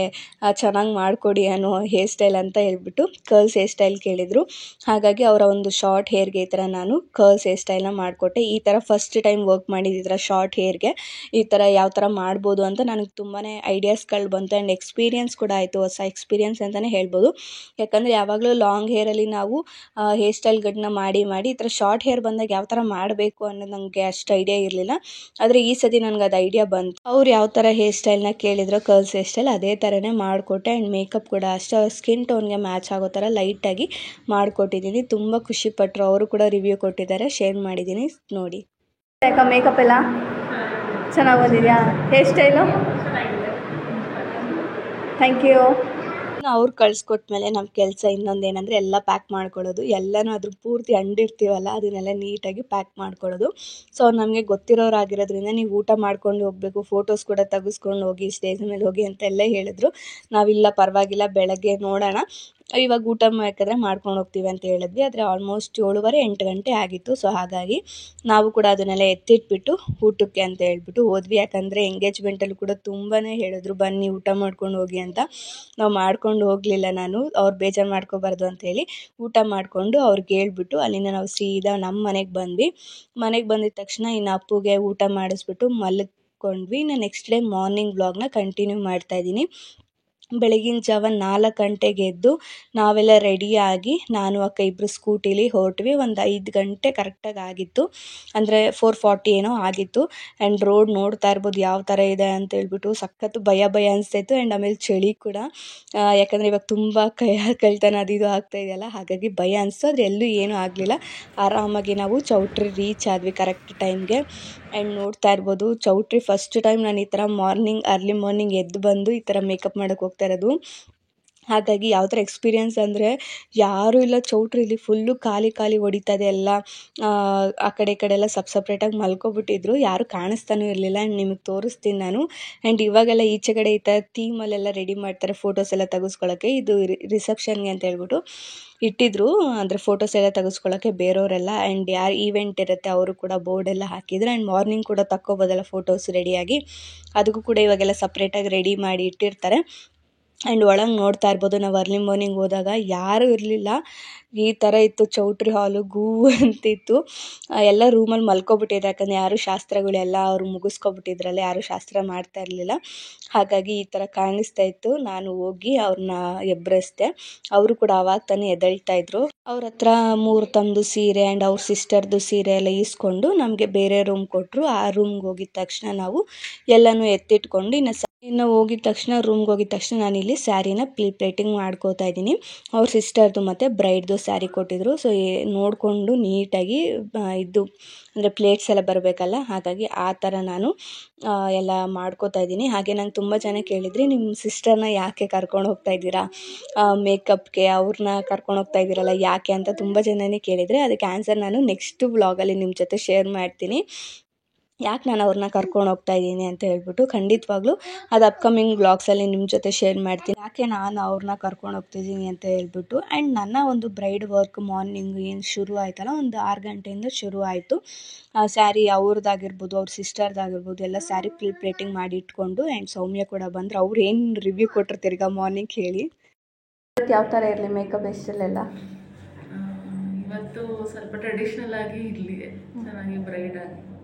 ಚೆನ್ನಾಗಿ ಮಾಡಿಕೊಡಿ ಅನ್ನೋ ಹೇರ್ ಸ್ಟೈಲ್ ಅಂತ ಹೇಳ್ಬಿಟ್ಟು ಕರ್ಲ್ಸ್ ಹೇರ್ ಸ್ಟೈಲ್ ಕೇಳಿದರು. ಹಾಗಾಗಿ ಅವರ ಒಂದು ಶಾರ್ಟ್ ಹೇರ್ಗೆ ಈ ಥರ ನಾನು ಕರ್ಲ್ಸ್ ಹೇರ್ ಸ್ಟೈಲ್ನ ಮಾಡಿಕೊಟ್ಟೆ. ಈ ಥರ ಫಸ್ಟ್ ಟೈಮ್ ವರ್ಕ್ ಮಾಡಿದ್ದು ಈ ಥರ ಶಾರ್ಟ್ ಹೇರ್ಗೆ ಈ ಥರ ಯಾವ ಥರ ಮಾಡ್ಬೋದು ಅಂತ ನನಗೆ ತುಂಬಾ ಐಡಿಯಾಸ್ಗಳು ಬಂತು ಆ್ಯಂಡ್ ಎಕ್ಸ್ಪೀರಿಯನ್ಸ್ ಕೂಡ ಆಯಿತು. ಹೊಸ ಎಕ್ಸ್ಪೀರಿಯನ್ಸ್ ಅಂತಲೇ ಹೇಳ್ಬೋದು. ಯಾಕಂದರೆ ಯಾವಾಗಲೂ ಲಾಂಗ್ ಹೇರಲ್ಲಿ ನಾವು ಹೇರ್ ಸ್ಟೈಲ್ಗಳನ್ನ ಮಾಡಿ ಈ ಥರ ಶಾರ್ಟ್ ಹೇರ್ ಬಂದಾಗ ಯಾವ ಥರ ಮಾಡಬೇಕು ಅನ್ನೋದು ನನಗೆ ಅಷ್ಟು ಐಡಿಯಾ ಇರಲಿಲ್ಲ. ಆದರೆ ಈ ಸತಿ ನನಗೆ ಅದು ಐಡಿಯಾ ಬಂತು. ಅವ್ರು ಯಾವ ಥರ ಹೇರ್ ಸ್ಟೈಲ್ನ ಕೇಳಿದ್ರು ಕರ್ಲ್ಸ್ ಹೇರ್ ಸ್ಟೈಲ್ ಅದೇ ಥರನೇ ಮಾಡಿಕೊಟ್ಟೆ. ಆ್ಯಂಡ್ ಮೇಕಪ್ ಕೂಡ ಅಷ್ಟೇ ಅವ್ರ ಸ್ಕಿನ್ ಟೋನ್ಗೆ ಮ್ಯಾಚ್ ಆಗೋ ಥರ ಲೈಟಾಗಿ ಮಾಡಿಕೊಟ್ಟಿದ್ದೀನಿ. ತುಂಬ ಖುಷಿಪಟ್ಟರು. ಅವರು ಕೂಡ ರಿವ್ಯೂ ಕೊಟ್ಟಿದ್ದಾರೆ, ಶೇರ್ ಮಾಡಿದ್ದೀನಿ ನೋಡಿ. ಯಾಕೆ ಮೇಕಪ್ ಎಲ್ಲ ಚೆನ್ನಾಗಿ ಬಂದಿದೆಯಾ? Hairstyle thank you. ಅವ್ರು ಕಳಿಸ್ಕೊಟ್ಮೇಲೆ ನಮ್ಮ ಕೆಲಸ ಇನ್ನೊಂದು ಏನಂದರೆ ಎಲ್ಲ ಪ್ಯಾಕ್ ಮಾಡ್ಕೊಳ್ಳೋದು. ಎಲ್ಲನೂ ಅದ್ರ ಪೂರ್ತಿ ಅಂಡಿರ್ತೀವಲ್ಲ ಅದನ್ನೆಲ್ಲ ನೀಟಾಗಿ ಪ್ಯಾಕ್ ಮಾಡ್ಕೊಳ್ಳೋದು. ಸೊ ಅವ್ರು ನಮಗೆ ಗೊತ್ತಿರೋರಾಗಿರೋದ್ರಿಂದ ನೀವು ಊಟ ಮಾಡ್ಕೊಂಡು ಹೋಗಬೇಕು, ಫೋಟೋಸ್ ಕೂಡ ತೆಗೆಸ್ಕೊಂಡು ಹೋಗಿ, ಸ್ಟೇಜ್ ಮೇಲೆ ಹೋಗಿ ಅಂತೆಲ್ಲ ಹೇಳಿದ್ರು. ನಾವಿಲ್ಲ ಪರವಾಗಿಲ್ಲ ಬೆಳಗ್ಗೆ ನೋಡೋಣ, ಇವಾಗ ಊಟ ಬೇಕಾದ್ರೆ ಮಾಡ್ಕೊಂಡು ಹೋಗ್ತೀವಿ ಅಂತ ಹೇಳಿದ್ವಿ. ಆದರೆ ಆಲ್ಮೋಸ್ಟ್ 7:30 8 ಗಂಟೆ ಆಗಿತ್ತು. ಸೊ ಹಾಗಾಗಿ ನಾವು ಕೂಡ ಅದನ್ನೆಲ್ಲ ಎತ್ತಿಟ್ಬಿಟ್ಟು ಊಟಕ್ಕೆ ಅಂತ ಹೇಳ್ಬಿಟ್ಟು ಹೋದ್ವಿ. ಯಾಕಂದರೆ ಎಂಗೇಜ್ಮೆಂಟಲ್ಲೂ ಕೂಡ ತುಂಬಾ ಹೇಳಿದ್ರು ಬನ್ನಿ ಊಟ ಮಾಡ್ಕೊಂಡು ಹೋಗಿ ಅಂತ. ನಾವು ಮಾಡ್ಕೊಂಡು ಹೋಗಲಿಲ್ಲ. ನಾನು ಅವ್ರು ಬೇಜಾರು ಮಾಡ್ಕೋಬಾರ್ದು ಅಂತೇಳಿ ಊಟ ಮಾಡಿಕೊಂಡು ಅವ್ರಿಗೆ ಹೇಳ್ಬಿಟ್ಟು ಅಲ್ಲಿಂದ ನಾವು ಸೀದಾ ನಮ್ಮ ಮನೆಗೆ ಬಂದ್ವಿ. ಮನೆಗೆ ಬಂದಿದ್ದ ತಕ್ಷಣ ಇನ್ನು ಅಪ್ಪುಗೆ ಊಟ ಮಾಡಿಸ್ಬಿಟ್ಟು ಮಲ್ಕೊಂಡ್ವಿ. ಇನ್ನು ನೆಕ್ಸ್ಟ್ ಡೇ ಮಾರ್ನಿಂಗ್ ವ್ಲಾಗ್ನ ಕಂಟಿನ್ಯೂ ಮಾಡ್ತಾಯಿದ್ದೀನಿ. ಬೆಳಗಿನ ಜಾವ 4 ಗಂಟೆಗೆ ಎದ್ದು ನಾವೆಲ್ಲ ರೆಡಿಯಾಗಿ ನಾನು ಅಕ್ಕ ಇಬ್ಬರು ಸ್ಕೂಟಿಲಿ ಹೊರಟ್ವಿ. ಒಂದು 5 ಗಂಟೆ ಕರೆಕ್ಟಾಗಿ ಆಗಿತ್ತು, ಅಂದರೆ 4:40 ಏನೋ ಆಗಿತ್ತು. ಆ್ಯಂಡ್ ರೋಡ್ ನೋಡ್ತಾ ಇರ್ಬೋದು ಯಾವ ಥರ ಇದೆ ಅಂತ ಹೇಳ್ಬಿಟ್ಟು ಸಖತ್ತು ಭಯ ಅನಿಸ್ತಾಯಿತ್ತು. ಆ್ಯಂಡ್ ಆಮೇಲೆ ಚಳಿ ಕೂಡ, ಯಾಕಂದರೆ ಇವಾಗ ತುಂಬ ಕಳ್ತನ ಅದು ಇದು ಆಗ್ತಾಯಿದೆಯಲ್ಲ, ಹಾಗಾಗಿ ಭಯ ಅನಿಸ್ತು. ಆದರೆ ಎಲ್ಲೂ ಏನೂ ಆಗಲಿಲ್ಲ. ಆರಾಮಾಗಿ ನಾವು ಚೌಟ್ರಿ ರೀಚ್ ಆದ್ವಿ ಕರೆಕ್ಟ್ ಟೈಮ್ಗೆ. ಆ್ಯಂಡ್ ನೋಡ್ತಾ ಇರ್ಬೋದು ಚೌಟ್ರಿ ಫಸ್ಟ್ ಟೈಮ್ ನಾನು ಈ ಥರ ಅರ್ಲಿ ಮಾರ್ನಿಂಗ್ ಎದ್ದು ಬಂದು ಈ ಥರ ಮೇಕಪ್ ಮಾಡೋಕ್ಕೆ ಹೋಗ್ತಾ ಇರೋದು. ಹಾಗಾಗಿ ಯಾವ ಥರ ಎಕ್ಸ್ಪೀರಿಯೆನ್ಸ್ ಅಂದರೆ ಯಾರೂ ಇಲ್ಲ ಚೌಟ್ರಿಲಿ, ಫುಲ್ಲು ಖಾಲಿ ಹೊಡಿತದೆ ಎಲ್ಲ. ಆ ಕಡೆ ಈ ಕಡೆ ಎಲ್ಲ ಸಪ್ರೇಟಾಗಿ ಮಲ್ಕೊಬಿಟ್ಟಿದ್ರು, ಯಾರೂ ಕಾಣಿಸ್ತಾನೂ ಇರಲಿಲ್ಲ. ಆ್ಯಂಡ್ ನಿಮಗೆ ತೋರಿಸ್ತೀನಿ ನಾನು. ಆ್ಯಂಡ್ ಇವಾಗೆಲ್ಲ ಈಚೆ ಕಡೆ ಈ ಥರ ಥೀಮಲ್ಲೆಲ್ಲ ರೆಡಿ ಮಾಡ್ತಾರೆ ಫೋಟೋಸ್ ಎಲ್ಲ ತೆಗೆಸ್ಕೊಳ್ಳೋಕ್ಕೆ. ಇದು ರಿಸೆಪ್ಷನ್ಗೆ ಅಂತ ಹೇಳ್ಬಿಟ್ಟು ಇಟ್ಟಿದ್ರು, ಅಂದರೆ ಫೋಟೋಸ್ ಎಲ್ಲ ತೆಗೆಸ್ಕೊಳ್ಳೋಕ್ಕೆ ಬೇರೆಯವರೆಲ್ಲ. ಆ್ಯಂಡ್ ಯಾರು ಈವೆಂಟ್ ಇರುತ್ತೆ ಅವರು ಕೂಡ ಬೋರ್ಡೆಲ್ಲ ಹಾಕಿದ್ರು. ಆ್ಯಂಡ್ ಮಾರ್ನಿಂಗ್ ಕೂಡ ತಕ್ಕೋಬೋದಲ್ಲ ಫೋಟೋಸ್ ರೆಡಿಯಾಗಿ, ಅದಕ್ಕೂ ಕೂಡ ಇವಾಗೆಲ್ಲ ಸಪ್ರೇಟಾಗಿ ರೆಡಿ ಮಾಡಿ ಇಟ್ಟಿರ್ತಾರೆ. ಆ್ಯಂಡ್ ಒಳಗೆ ನೋಡ್ತಾ ಇರ್ಬೋದು, ನಾವು ಅರ್ಲಿ ಮಾರ್ನಿಂಗ್ ಹೋದಾಗ ಯಾರೂ ಇರಲಿಲ್ಲ. ಈ ಥರ ಇತ್ತು ಚೌಟ್ರಿ ಹಾಲು, ಗೂ ಅಂತಿತ್ತು. ಎಲ್ಲ ರೂಮಲ್ಲಿ ಮಲ್ಕೊಬಿಟ್ಟಿದ್ರು, ಯಾಕಂದರೆ ಯಾರೂ ಶಾಸ್ತ್ರಗಳೆಲ್ಲ ಅವರು ಮುಗಿಸ್ಕೊಬಿಟ್ಟಿದ್ರಲ್ಲ, ಯಾರೂ ಶಾಸ್ತ್ರ ಮಾಡ್ತಾ ಇರಲಿಲ್ಲ. ಹಾಗಾಗಿ ಈ ಥರ ಕಾಣಿಸ್ತಾ ಇತ್ತು. ನಾನು ಹೋಗಿ ಅವ್ರನ್ನ ಎಬ್ಬರಿಸ್ದೆ. ಅವರು ಕೂಡ ಆವಾಗ ತಾನೇ ಎದ್ದೇಳ್ತಾಯಿದ್ರು. ಅವ್ರ ಹತ್ರ 3 ತಮ್ಮದು ಸೀರೆ ಆ್ಯಂಡ್ ಅವ್ರ ಸಿಸ್ಟರ್ದು ಸೀರೆ ಎಲ್ಲ ಈಸ್ಕೊಂಡು ನಮಗೆ ಬೇರೆ ರೂಮ್ ಕೊಟ್ಟರು. ಆ ರೂಮ್ಗೆ ಹೋಗಿದ ತಕ್ಷಣ ನಾವು ಎಲ್ಲನೂ ಎತ್ತಿಟ್ಕೊಂಡು ಇನ್ನು ಹೋಗಿದ ತಕ್ಷಣ ರೂಮ್ಗೆ ಹೋಗಿದ ತಕ್ಷಣ ನಾನಿಲ್ಲಿ ಸ್ಯಾರಿನ ಪ್ಲೇಟಿಂಗ್ ಮಾಡ್ಕೋತಾ ಇದ್ದೀನಿ. ಅವ್ರ ಸಿಸ್ಟರ್ದು ಮತ್ತು ಬ್ರೈಡ್ದು ಸ್ಯಾರಿ ಕೊಟ್ಟಿದ್ರು. ಸೊ ನೋಡಿಕೊಂಡು ನೀಟಾಗಿ ಇದು ಅಂದರೆ ಪ್ಲೇಟ್ಸ್ ಎಲ್ಲ ಬರಬೇಕಲ್ಲ, ಹಾಗಾಗಿ ಆ ಥರ ನಾನು ಎಲ್ಲ ಮಾಡ್ಕೋತಾ ಇದ್ದೀನಿ. ಹಾಗೆ ನಂಗೆ ತುಂಬ ಜನ ಕೇಳಿದ್ರಿ, ನಿಮ್ಮ ಸಿಸ್ಟರ್ನ ಯಾಕೆ ಕರ್ಕೊಂಡು ಹೋಗ್ತಾ ಇದ್ದೀರಾ ಮೇಕಪ್ಗೆ, ಅವ್ರನ್ನ ಕರ್ಕೊಂಡು ಹೋಗ್ತಾ ಇದ್ದೀರಲ್ಲ ಯಾಕೆ ಅಂತ ತುಂಬ ಜನನೇ ಕೇಳಿದರೆ, ಅದಕ್ಕೆ ಆನ್ಸರ್ ನಾನು ನೆಕ್ಸ್ಟ್ ವ್ಲಾಗಲ್ಲಿ ನಿಮ್ಮ ಜೊತೆ ಶೇರ್ ಮಾಡ್ತೀನಿ. ಯಾಕೆ ನಾನು ಅವ್ರನ್ನ ಕರ್ಕೊಂಡು ಹೋಗ್ತಾ ಇದ್ದೀನಿ ಅಂತ ಹೇಳ್ಬಿಟ್ಟು ಖಂಡಿತವಾಗ್ಲೂ ಅದು ಅಪ್ಕಮಿಂಗ್ ವ್ಲಾಗ್ಸಲ್ಲಿ ನಿಮ್ಮ ಜೊತೆ ಶೇರ್ ಮಾಡ್ತೀನಿ, ಯಾಕೆ ನಾನು ಅವ್ರನ್ನ ಕರ್ಕೊಂಡು ಹೋಗ್ತಿದ್ದೀನಿ ಅಂತ ಹೇಳ್ಬಿಟ್ಟು. ಆ್ಯಂಡ್ ನನ್ನ ಒಂದು ಬ್ರೈಡ್ ವರ್ಕ್ ಮಾರ್ನಿಂಗ್ ಏನು ಶುರು ಆಯ್ತಲ್ಲ, ಒಂದು 6 ಗಂಟೆಯಿಂದ ಶುರು ಆಯಿತು. ಸ್ಯಾರಿ ಅವ್ರದ್ದಾಗಿರ್ಬೋದು, ಅವ್ರ ಸಿಸ್ಟರ್ದಾಗಿರ್ಬೋದು ಎಲ್ಲ ಸ್ಯಾರಿ ಪ್ಲೇಟಿಂಗ್ ಮಾಡಿ ಇಟ್ಕೊಂಡು. ಆ್ಯಂಡ್ ಸೌಮ್ಯ ಕೂಡ ಬಂದರು. ಅವ್ರು ಏನು ರಿವ್ಯೂ ಕೊಟ್ಟರು ತಿರ್ಗಾ ಮಾರ್ನಿಂಗ್ ಹೇಳಿ. ಯಾವ ಥರ ಇರಲಿ ಮೇಕಪ್ ಎಷ್ಟಲ್ಲೆಲ್ಲ? ಇವತ್ತು ಸ್ವಲ್ಪ ಟ್ರೆಡಿಷ್ನಲ್ ಆಗಿ ಇರಲಿ, ಚೆನ್ನಾಗಿ ಬ್ರೈಡ್ ಆಗಿ.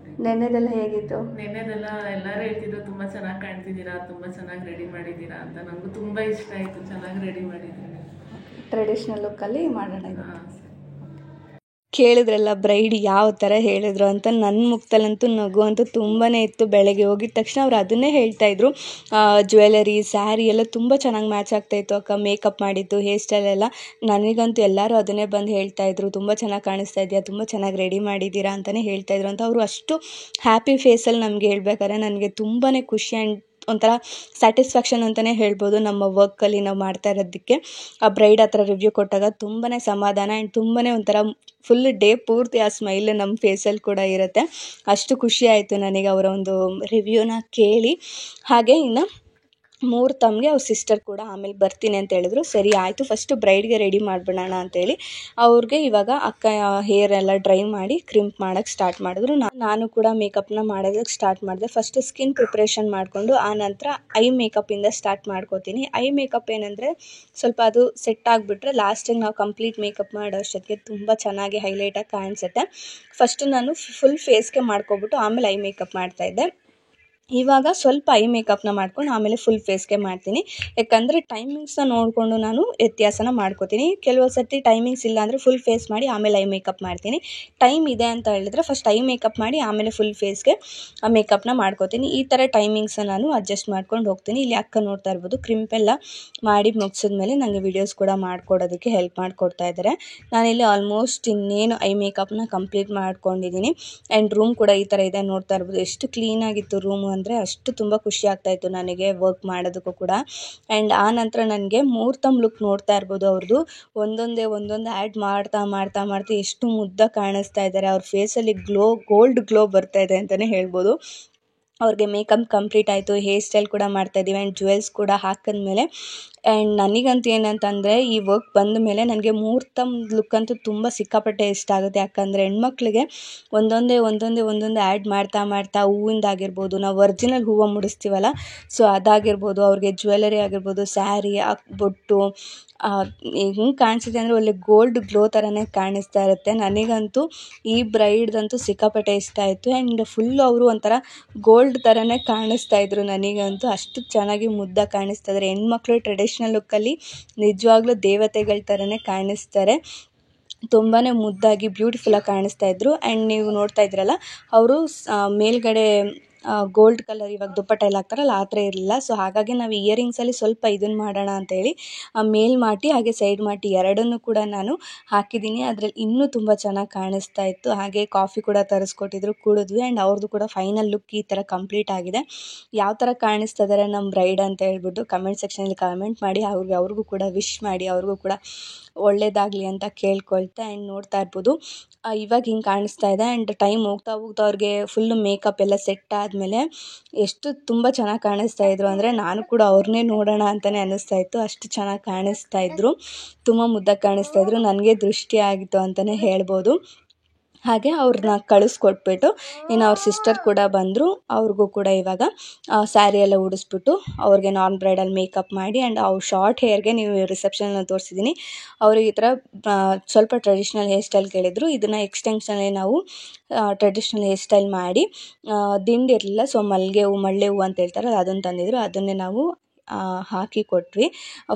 ನೆನ್ನೆದೆಲ್ಲ ಹೇಗಿತ್ತು? ನೆನ್ನೆದೆಲ್ಲ ಎಲ್ಲರೂ ಹೇಳ್ತಿದ್ರು ತುಂಬ ಚೆನ್ನಾಗಿ ಕಾಣ್ತಿದ್ದೀರಾ, ತುಂಬ ಚೆನ್ನಾಗಿ ರೆಡಿ ಮಾಡಿದ್ದೀರಾ ಅಂತ. ನನಗೂ ತುಂಬ ಇಷ್ಟ ಆಯಿತು, ಚೆನ್ನಾಗಿ ರೆಡಿ ಮಾಡಿದ್ದೀನಿ. ಟ್ರೆಡಿಷ್ನಲ್ ಲುಕ್ಕಲ್ಲಿ ಮಾಡೋಣ ಇದು. ಕೇಳಿದ್ರಲ್ಲ ಬ್ರೈಡ್ ಯಾವ ಥರ ಹೇಳಿದ್ರು ಅಂತ. ನನ್ನ ಮುಖದಲ್ಲಂತೂ ನಗು ಅಂತೂ ತುಂಬಾ ಇತ್ತು. ಬೆಳಗ್ಗೆ ಹೋಗಿದ ತಕ್ಷಣ ಅವ್ರು ಅದನ್ನೇ ಹೇಳ್ತಾಯಿದ್ರು, ಜ್ಯುವೆಲರಿ ಸ್ಯಾರಿ ಎಲ್ಲ ತುಂಬ ಚೆನ್ನಾಗಿ ಮ್ಯಾಚ್ ಆಗ್ತಾಯಿತ್ತು ಅಕ್ಕ, ಮೇಕಪ್ ಮಾಡಿದ್ದು ಹೇರ್ ಸ್ಟೈಲ್ ಎಲ್ಲ. ನನಗಂತೂ ಎಲ್ಲರೂ ಅದನ್ನೇ ಬಂದು ಹೇಳ್ತಾಯಿದ್ರು, ತುಂಬ ಚೆನ್ನಾಗಿ ಕಾಣಿಸ್ತಾ ಇದೆಯಾ, ತುಂಬ ಚೆನ್ನಾಗಿ ರೆಡಿ ಮಾಡಿದ್ದೀರಾ ಅಂತಲೇ ಹೇಳ್ತಾಯಿದ್ರು ಅಂತ. ಅವರು ಅಷ್ಟು ಹ್ಯಾಪಿ ಫೇಸಲ್ಲಿ ನಮಗೆ ಹೇಳ್ಬೇಕಾದ್ರೆ ನನಗೆ ತುಂಬಾ ಖುಷಿ ಆ್ಯಂಡ್ ಒಂಥರ ಸ್ಯಾಟಿಸ್ಫ್ಯಾಕ್ಷನ್ ಅಂತಲೇ ಹೇಳ್ಬೋದು ನಮ್ಮ ವರ್ಕಲ್ಲಿ ನಾವು ಮಾಡ್ತಾ ಇರೋದಕ್ಕೆ. ಆ ಬ್ರೈಡ್ ಹತ್ರ ರಿವ್ಯೂ ಕೊಟ್ಟಾಗ ತುಂಬಾ ಸಮಾಧಾನ ಆ್ಯಂಡ್ ತುಂಬಾ ಒಂಥರ ಫುಲ್ ಡೇ ಪೂರ್ತಿ ಆ ಸ್ಮೈಲ್ ನಮ್ಮ ಫೇಸಲ್ಲಿ ಕೂಡ ಇರುತ್ತೆ. ಅಷ್ಟು ಖುಷಿ ಆಯಿತು ನನಗೆ ಅವರ ಒಂದು ರಿವ್ಯೂನ ಕೇಳಿ. ಹಾಗೆ ಇನ್ನು ಮುಹೂರ್ತಮ್ಗೆ ಅವ್ರ ಸಿಸ್ಟರ್ ಕೂಡ ಆಮೇಲೆ ಬರ್ತೀನಿ ಅಂತ ಹೇಳಿದ್ರು. ಸರಿ ಆಯಿತು, ಫಸ್ಟು ಬ್ರೈಡ್ಗೆ ರೆಡಿ ಮಾಡಿಬಿಡೋಣ ಅಂತೇಳಿ ಅವ್ರಿಗೆ ಇವಾಗ ಅಕ್ಕ ಹೇರ್ ಎಲ್ಲ ಡ್ರೈ ಮಾಡಿ ಕ್ರಿಂಪ್ ಮಾಡೋಕ್ಕೆ ಸ್ಟಾರ್ಟ್ ಮಾಡಿದ್ರು. ನಾನು ಕೂಡ ಮೇಕಪ್ನ ಮಾಡೋದಕ್ಕೆ ಸ್ಟಾರ್ಟ್ ಮಾಡಿದೆ. ಫಸ್ಟು ಸ್ಕಿನ್ ಪ್ರಿಪ್ರೇಷನ್ ಮಾಡಿಕೊಂಡು ಆ ನಂತರ ಐ ಮೇಕಪ್ಪಿಂದ ಸ್ಟಾರ್ಟ್ ಮಾಡ್ಕೋತೀನಿ. ಐ ಮೇಕಪ್ ಏನಂದರೆ ಸ್ವಲ್ಪ ಅದು ಸೆಟ್ ಆಗಿಬಿಟ್ರೆ ಲಾಸ್ಟಿಗೆ ನಾವು ಕಂಪ್ಲೀಟ್ ಮೇಕಪ್ ಮಾಡೋ ಅಷ್ಟೊತ್ತಿಗೆ ತುಂಬ ಚೆನ್ನಾಗಿ ಹೈಲೈಟಾಗಿ ಕಾಣಿಸುತ್ತೆ. ಫಸ್ಟು ನಾನು ಫುಲ್ ಫೇಸ್ಗೆ ಮಾಡ್ಕೊಬಿಟ್ಟು ಆಮೇಲೆ ಐ ಮೇಕಪ್ ಮಾಡ್ತಾಯಿದ್ದೆ. ಇವಾಗ ಸ್ವಲ್ಪ ಐ ಮೇಕಪ್ನ ಮಾಡ್ಕೊಂಡು ಆಮೇಲೆ ಫುಲ್ ಫೇಸ್ಗೆ ಮಾಡ್ತೀನಿ. ಯಾಕಂದರೆ ಟೈಮಿಂಗ್ಸ್ನ ನೋಡಿಕೊಂಡು ನಾನು ವ್ಯತ್ಯಾಸನ ಮಾಡ್ಕೋತೀನಿ. ಕೆಲವು ಸರ್ತಿ ಟೈಮಿಂಗ್ಸ್ ಇಲ್ಲ ಅಂದರೆ ಫುಲ್ ಫೇಸ್ ಮಾಡಿ ಆಮೇಲೆ ಐ ಮೇಕಪ್ ಮಾಡ್ತೀನಿ. ಟೈಮ್ ಇದೆ ಅಂತ ಹೇಳಿದ್ರೆ ಫಸ್ಟ್ ಐ ಮೇಕಪ್ ಮಾಡಿ ಆಮೇಲೆ ಫುಲ್ ಫೇಸ್ಗೆ ಆ ಮೇಕಪ್ನ ಮಾಡ್ಕೋತೀನಿ. ಈ ಥರ ಟೈಮಿಂಗ್ಸನ್ನ ನಾನು ಅಡ್ಜಸ್ಟ್ ಮಾಡ್ಕೊಂಡು ಹೋಗ್ತೀನಿ. ಇಲ್ಲಿ ಅಕ್ಕ ನೋಡ್ತಾ ಇರ್ಬೋದು, ಕ್ರಿಂಪೆಲ್ಲ ಮಾಡಿ ಮುಗಿಸಿದ್ಮೇಲೆ ನನಗೆ ವೀಡಿಯೋಸ್ ಕೂಡ ಮಾಡಿಕೊಡೋದಕ್ಕೆ ಹೆಲ್ಪ್ ಮಾಡಿಕೊಡ್ತಾ ಇದ್ದಾರೆ. ನಾನಿಲ್ಲಿ ಆಲ್ಮೋಸ್ಟ್ ಇನ್ನೇನು ಐ ಮೇಕಪ್ನ ಕಂಪ್ಲೀಟ್ ಮಾಡ್ಕೊಂಡಿದ್ದೀನಿ. ಆ್ಯಂಡ್ ರೂಮ್ ಕೂಡ ಈ ಥರ ಇದೆ, ನೋಡ್ತಾ ಇರ್ಬೋದು ಎಷ್ಟು ಕ್ಲೀನಾಗಿತ್ತು ರೂಮು ಅಂದರೆ ಅಷ್ಟು ತುಂಬ ಖುಷಿ ಆಗ್ತಾಯಿತ್ತು ನನಗೆ ವರ್ಕ್ ಮಾಡೋದಕ್ಕೂ ಕೂಡ. ಆ್ಯಂಡ್ ಆ ನಂತರ ನನಗೆ ಮುಹೂರ್ತಮ್ ಲುಕ್ ನೋಡ್ತಾ ಇರ್ಬೋದು, ಅವ್ರದ್ದು ಒಂದೊಂದೇ ಆ್ಯಡ್ ಮಾಡ್ತಾ ಎಷ್ಟು ಮುದ್ದ ಕಾಣಿಸ್ತಾ ಇದ್ದಾರೆ. ಅವ್ರ ಫೇಸಲ್ಲಿ ಗೋಲ್ಡ್ ಗ್ಲೋ ಬರ್ತಾ ಇದೆ ಅಂತಲೇ ಹೇಳ್ಬೋದು. ಅವ್ರಿಗೆ ಮೇಕಪ್ ಕಂಪ್ಲೀಟ್ ಆಯಿತು, ಹೇರ್ ಸ್ಟೈಲ್ ಕೂಡ ಮಾಡ್ತಾಯಿದ್ದೀವಿ ಆ್ಯಂಡ್ ಜ್ಯುವೆಲ್ಸ್ ಕೂಡ ಹಾಕಿದ್ಮೇಲೆ. ಆ್ಯಂಡ್ ನನಗಂತೂ ಏನಂತಂದರೆ ಈ ವರ್ಕ್ ಬಂದ ಮೇಲೆ ನನಗೆ ಮುಹೂರ್ತಮ್ ಲುಕ್ ಅಂತೂ ತುಂಬ ಸಿಕ್ಕಾಪಟ್ಟೆ ಇಷ್ಟ ಆಗುತ್ತೆ. ಯಾಕಂದರೆ ಹೆಣ್ಮಕ್ಳಿಗೆ ಒಂದೊಂದೇ ಆ್ಯಡ್ ಮಾಡ್ತಾ ಹೂವಿಂದಾಗಿರ್ಬೋದು, ನಾವು ಒರಿಜಿನಲ್ ಹೂವು ಮುಡಿಸ್ತೀವಲ್ಲ, ಸೊ ಅದಾಗಿರ್ಬೋದು, ಅವ್ರಿಗೆ ಜ್ಯುವೆಲರಿ ಆಗಿರ್ಬೋದು, ಸ್ಯಾರಿ, ಬೊಟ್ಟು ಹೆಂಗೆ ಕಾಣಿಸುತ್ತೆ ಅಂದರೆ ಒಳ್ಳೆ ಗೋಲ್ಡ್ ಗ್ಲೋ ಥರನೇ ಕಾಣಿಸ್ತಾ ಇರುತ್ತೆ. ನನಗಂತೂ ಈ ಬ್ರೈಡ್ದಂತೂ ಸಿಕ್ಕಾಪಟ್ಟೆ ಇಷ್ಟ ಆಯಿತು. ಆ್ಯಂಡ್ ಫುಲ್ಲು ಅವರು ಒಂಥರ ಗೋಲ್ಡ್ ಥರನೇ ಕಾಣಿಸ್ತಾ ಇದ್ರು. ನನಗಂತೂ ಅಷ್ಟು ಚೆನ್ನಾಗಿ ಮುದ್ದಾಗಿ ಕಾಣಿಸ್ತಾ ಇದ್ದಾರೆ. ಹೆಣ್ಮಕ್ಳು ಟ್ರೆಡಿಷ್ನಲ್ ಲುಕ್ಕಲ್ಲಿ ನಿಜವಾಗ್ಲೂ ದೇವತೆಗಳ ಥರನೇ ಕಾಣಿಸ್ತಾರೆ. ತುಂಬಾ ಮುದ್ದಾಗಿ ಬ್ಯೂಟಿಫುಲ್ಲಾಗಿ ಕಾಣಿಸ್ತಾ ಇದ್ರು. ಆ್ಯಂಡ್ ನೀವು ನೋಡ್ತಾ ಇದ್ರಲ್ಲ, ಅವರು ಮೇಲ್ಗಡೆ ಗೋಲ್ಡ್ ಕಲರ್ ಇವಾಗ ದುಪ್ಪಟ್ಟ ಎಲ್ಲ ಹಾಕ್ತಾರಲ್ಲ ಆ ಥರ ಇರಲಿಲ್ಲ. ಸೊ ಹಾಗಾಗಿ ನಾವು ಇಯರಿಂಗ್ಸಲ್ಲಿ ಸ್ವಲ್ಪ ಇದನ್ನು ಮಾಡೋಣ ಅಂತೇಳಿ ಮೇಲ್ ಮಾಟಿ ಹಾಗೆ ಸೈಡ್ ಮಾಟಿ ಎರಡನ್ನೂ ಕೂಡ ನಾನು ಹಾಕಿದ್ದೀನಿ. ಅದರಲ್ಲಿ ಇನ್ನೂ ತುಂಬ ಚೆನ್ನಾಗಿ ಕಾಣಿಸ್ತಾ ಇತ್ತು. ಹಾಗೆ ಕಾಫಿ ಕೂಡ ತರಿಸ್ಕೊಟ್ಟಿದ್ರು, ಕುಡಿದ್ವಿ. ಆ್ಯಂಡ್ ಅವ್ರದ್ದು ಕೂಡ ಫೈನಲ್ ಲುಕ್ ಈ ಥರ ಕಂಪ್ಲೀಟ್ ಆಗಿದೆ. ಯಾವ ಥರ ಕಾಣಿಸ್ತಾ ಇದ್ದಾರೆ ನಮ್ಮ ಬ್ರೈಡ್ ಅಂತ ಹೇಳ್ಬಿಟ್ಟು ಕಮೆಂಟ್ ಸೆಕ್ಷನಲ್ಲಿ ಕಮೆಂಟ್ ಮಾಡಿ. ಅವ್ರಿಗೂ ಕೂಡ ವಿಶ್ ಮಾಡಿ, ಅವ್ರಿಗೂ ಕೂಡ ಒಳ್ಳೇದಾಗಲಿ ಅಂತ ಕೇಳ್ಕೊಳ್ತಾ. ಆ್ಯಂಡ್ ನೋಡ್ತಾ ಇರ್ಬೋದು ಇವಾಗ ಹಿಂಗೆ ಕಾಣಿಸ್ತಾ ಇದೆ. ಆ್ಯಂಡ್ ಟೈಮ್ ಹೋಗ್ತಾ ಅವ್ರಿಗೆ ಫುಲ್ಲು ಮೇಕಪ್ ಎಲ್ಲ ಸೆಟ್ ಆದಮೇಲೆ ಎಷ್ಟು ತುಂಬ ಚೆನ್ನಾಗಿ ಕಾಣಿಸ್ತಾ ಇದ್ರು ಅಂದರೆ ನಾನು ಕೂಡ ಅವ್ರನ್ನೇ ನೋಡೋಣ ಅಂತಲೇ ಅನ್ನಿಸ್ತಾ ಇತ್ತು. ಅಷ್ಟು ಚೆನ್ನಾಗಿ ಕಾಣಿಸ್ತಾ ಇದ್ರು, ತುಂಬ ಮುದ್ದಾಗಿ ಕಾಣಿಸ್ತಾ ಇದ್ರು. ನನಗೆ ದೃಷ್ಟಿ ಆಗಿತ್ತು ಅಂತಲೇ ಹೇಳ್ಬೋದು. ಹಾಗೆ ಅವ್ರನ್ನ ಕಳಿಸ್ಕೊಟ್ಬಿಟ್ಟು ಇನ್ನು ಅವ್ರ ಸಿಸ್ಟರ್ ಕೂಡ ಬಂದರು. ಅವ್ರಿಗೂ ಕೂಡ ಇವಾಗ ಸ್ಯಾರಿ ಎಲ್ಲ ಉಡಿಸ್ಬಿಟ್ಟು ಅವ್ರಿಗೆ ನಾನ್ ಬ್ರೈಡಲ್ ಮೇಕಪ್ ಮಾಡಿ. ಆ್ಯಂಡ್ ಅವ್ರು ಶಾರ್ಟ್ ಹೇರ್ಗೆ ನೀವು ರಿಸೆಪ್ಷನಲ್ಲಿ ತೋರಿಸಿದ್ದೀನಿ. ಅವ್ರಿಗೆ ಈ ಥರ ಸ್ವಲ್ಪ ಟ್ರೆಡಿಷ್ನಲ್ ಹೇರ್ ಸ್ಟೈಲ್ ಕೇಳಿದರು. ಇದನ್ನು ಎಕ್ಸ್ಟೆನ್ಷನಲ್ಲಿ ನಾವು ಟ್ರೆಡಿಷ್ನಲ್ ಹೇರ್ ಸ್ಟೈಲ್ ಮಾಡಿ, ದಿಂಡು ಇರಲಿಲ್ಲ, ಸೊ ಮಲ್ಲಿಗೆ ಹೂವು ಅಂತ ಹೇಳ್ತಾರಲ್ಲ ಅದನ್ನು ತಂದಿದ್ರು. ಅದನ್ನೇ ನಾವು ಹಾಕಿ ಕೊಟ್ವಿ.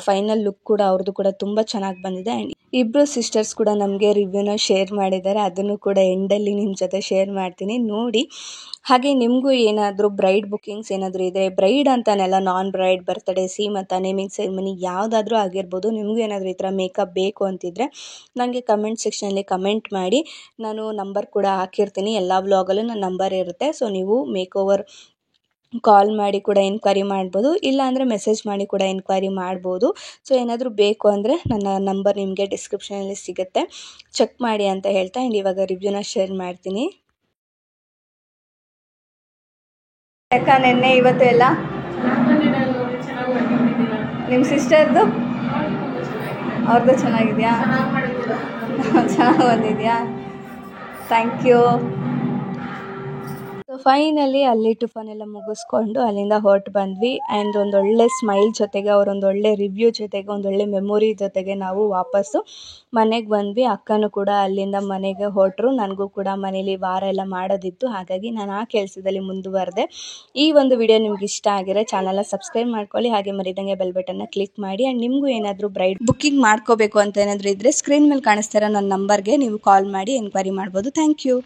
ಫೈನಲ್ ಲುಕ್ ಕೂಡ ಅವ್ರದ್ದು ಕೂಡ ತುಂಬ ಚೆನ್ನಾಗಿ ಬಂದಿದೆ. ಆ್ಯಂಡ್ ಇಬ್ಬರು ಸಿಸ್ಟರ್ಸ್ ಕೂಡ ನಮಗೆ ರಿವ್ಯೂನ ಶೇರ್ ಮಾಡಿದ್ದಾರೆ. ಅದನ್ನು ಕೂಡ ಎಂಡಲ್ಲಿ ನಿಮ್ಮ ಜೊತೆ ಶೇರ್ ಮಾಡ್ತೀನಿ, ನೋಡಿ. ಹಾಗೆ ನಿಮಗೂ ಏನಾದರೂ ಬ್ರೈಡ್ ಬುಕ್ಕಿಂಗ್ಸ್ ಏನಾದರೂ ಇದೆ, ಬ್ರೈಡ್ ಅಂತಾನೆಲ್ಲ, ನಾನ್ ಬ್ರೈಡ್, ಬರ್ತ್ಡೇ, ಸೀಮಂತ, ನೇಮಿಂಗ್ ಸೆರೆಮನಿ ಯಾವುದಾದ್ರೂ ಆಗಿರ್ಬೋದು, ನಿಮಗೂ ಏನಾದರೂ ಈ ಥರ ಮೇಕಪ್ ಬೇಕು ಅಂತಿದ್ರೆ ನನಗೆ ಕಮೆಂಟ್ ಸೆಕ್ಷನಲ್ಲಿ ಕಮೆಂಟ್ ಮಾಡಿ. ನಾನು ನಂಬರ್ ಕೂಡ ಹಾಕಿರ್ತೀನಿ, ಎಲ್ಲ ವ್ಲಾಗಲ್ಲೂ ನನ್ನ ನಂಬರ್ ಇರುತ್ತೆ. ಸೊ ನೀವು ಮೇಕ್ ಓವರ್ ಕಾಲ್ ಮಾಡಿ ಕೂಡ ಎನ್ಕ್ವೈರಿ ಮಾಡ್ಬೋದು, ಇಲ್ಲಾಂದರೆ ಮೆಸೇಜ್ ಮಾಡಿ ಕೂಡ ಎನ್ಕ್ವೈರಿ ಮಾಡ್ಬೋದು. ಸೊ ಏನಾದರೂ ಬೇಕು ಅಂದರೆ ನನ್ನ ನಂಬರ್ ನಿಮಗೆ ಡಿಸ್ಕ್ರಿಪ್ಷನಲ್ಲಿ ಸಿಗುತ್ತೆ, ಚೆಕ್ ಮಾಡಿ ಅಂತ ಹೇಳ್ತಾ. ಆ್ಯಂಡ್ ಇವಾಗ ರಿವ್ಯೂನ ಶೇರ್ ಮಾಡ್ತೀನಿ. ಯಾಕ ನೆನ್ನೆ ಇವತ್ತು ಎಲ್ಲ ನಿಮ್ಮ ಸಿಸ್ಟರ್ದು ಅವ್ರದ್ದು ಚೆನ್ನಾಗಿದೆಯಾ? ಚೆನ್ನಾಗಿ ಬಂದಿದೆಯಾ? Thank you. ಸೊ ಫೈನಲಿ ಅಲ್ಲಿ ಟಿಫನ್ ಎಲ್ಲ ಮುಗಿಸ್ಕೊಂಡು ಅಲ್ಲಿಂದ ಹೊರಟು ಬಂದ್ವಿ. ಆ್ಯಂಡ್ ಒಂದೊಳ್ಳೆ ಸ್ಮೈಲ್ ಜೊತೆಗೆ, ಅವರೊಂದೊಳ್ಳೆ ರಿವ್ಯೂ ಜೊತೆಗೆ, ಒಂದೊಳ್ಳೆ ಮೆಮೊರಿ ಜೊತೆಗೆ ನಾವು ವಾಪಸ್ಸು ಮನೆಗೆ ಬಂದ್ವಿ. ಅಕ್ಕನೂ ಕೂಡ ಅಲ್ಲಿಂದ ಮನೆಗೆ ಹೊರಟರು. ನನಗೂ ಕೂಡ ಮನೇಲಿ ವಾರ ಎಲ್ಲ ಮಾಡೋದಿತ್ತು, ಹಾಗಾಗಿ ನಾನು ಆ ಕೆಲಸದಲ್ಲಿ ಮುಂದುವರೆದೆ. ಈ ಒಂದು ವಿಡಿಯೋ ನಿಮ್ಗೆ ಇಷ್ಟ ಆಗಿರೋ ಚಾನಲ್ನ ಸಬ್ಸ್ಕ್ರೈಬ್ ಮಾಡ್ಕೊಳ್ಳಿ, ಹಾಗೆ ಮರಿದಂಗೆ ಬೆಲ್ ಬಟನ್ನ ಕ್ಲಿಕ್ ಮಾಡಿ. ಆ್ಯಂಡ್ ನಿಮಗೂ ಏನಾದರೂ ಬ್ರೈಡ್ ಬುಕ್ಕಿಂಗ್ ಮಾಡ್ಕೋಬೇಕು ಅಂತ ಏನಾದರೂ ಇದ್ದರೆ ಸ್ಕ್ರೀನ್ ಮೇಲೆ ಕಾಣಿಸ್ತಾರೋ ನನ್ನ ನಂಬರ್ಗೆ ನೀವು ಕಾಲ್ ಮಾಡಿ ಎನ್ಕ್ವೈರಿ ಮಾಡ್ಬೋದು. Thank you.